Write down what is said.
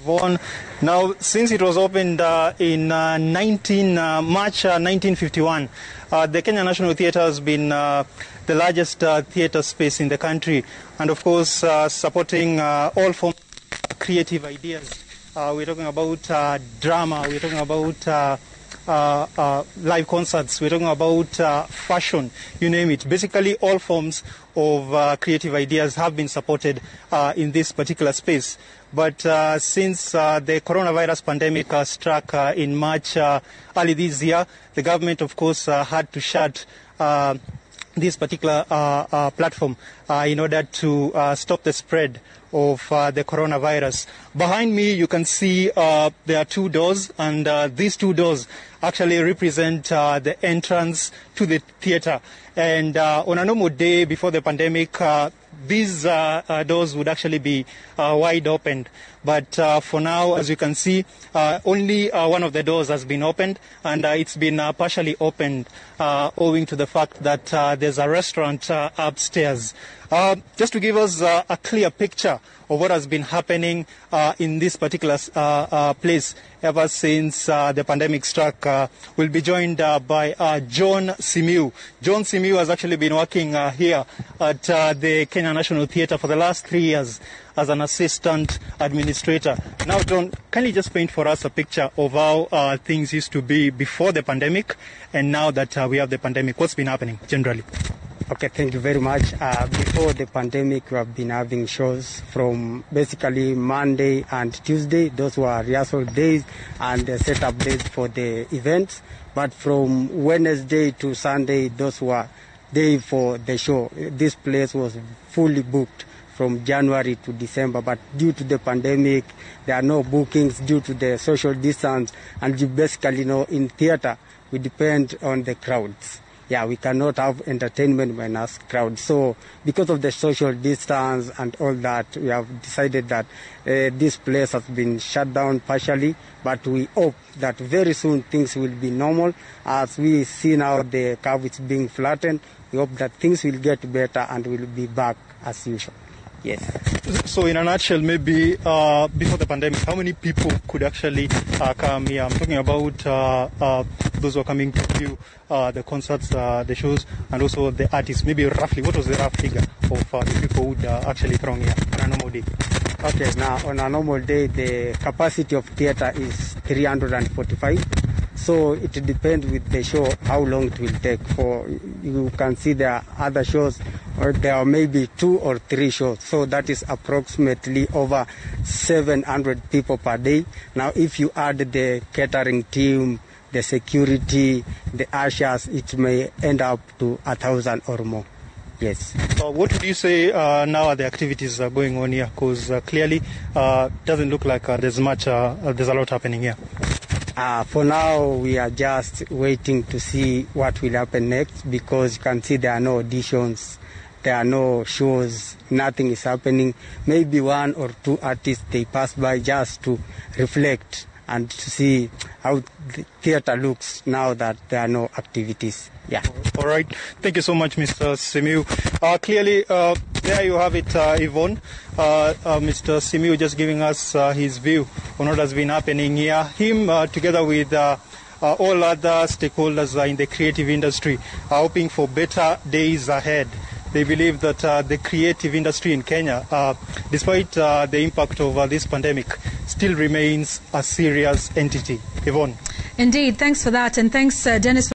Yvonne. Now, since it was opened in March 1951, the Kenya National Theatre has been the largest theatre space in the country, and of course supporting all forms of creative ideas. We're talking about drama, we're talking about live concerts, we're talking about fashion, you name it. Basically, all forms of creative ideas have been supported in this particular space. But since the coronavirus pandemic struck in March early this year, the government, of course, had to shut this particular platform in order to stop the spread of the coronavirus. Behind me, you can see there are two doors, and these two doors actually represent the entrance to the theatre. And on a normal day before the pandemic, these doors would actually be wide open. But for now, as you can see, only one of the doors has been opened, and it's been partially opened owing to the fact that there's a restaurant upstairs. Just to give us a clear picture of what has been happening in this particular place ever since the pandemic struck, we'll be joined by John Simiu. John Simiu has actually been working here at the Kenya National Theatre for the last 3 years as an assistant administrator. Now, John, can you just paint for us a picture of how things used to be before the pandemic and now that we have the pandemic? What's been happening generally? Okay, thank you very much. Before the pandemic, we have been having shows from basically Monday and Tuesday. Those were rehearsal days and setup days for the events. But from Wednesday to Sunday, those were days for the show. This place was fully booked from January to December. But due to the pandemic, there are no bookings due to the social distance. And you basically know in theater, we depend on the crowds. Yeah, we cannot have entertainment when us crowd. So because of the social distance and all that, we have decided that this place has been shut down partially, but we hope that very soon things will be normal. As we see now the curve is being flattened, we hope that things will get better and we'll be back as usual. Yes. So in a nutshell, maybe before the pandemic, how many people could actually come here? I'm talking about those who are coming to view the concerts, the shows, and also the artists. Maybe roughly, what was the rough figure of the people who would actually throng here on a normal day? Okay, now on a normal day, the capacity of theatre is 345. So it depends with the show how long it will take. For you can see there are other shows, or there are maybe 2 or 3 shows. So that is approximately over 700 people per day. Now, if you add the catering team, the security, the ushers, it may end up to 1,000 or more. Yes. What would you say now are the activities going on here? Because clearly doesn't look like there's a lot happening here. For now, we are just waiting to see what will happen next, because you can see there are no auditions, there are no shows, nothing is happening. Maybe 1 or 2 artists, they pass by just to reflect and to see how the theatre looks now that there are no activities. Yeah. All right. Thank you so much, Mr. Simiu. Clearly, there you have it, Yvonne. Mr. Simiu just giving us his view on what has been happening here. Him, together with all other stakeholders in the creative industry, are hoping for better days ahead. They believe that the creative industry in Kenya, despite the impact of this pandemic, still remains a serious entity. Yvonne. Indeed. Thanks for that. And thanks, Dennis.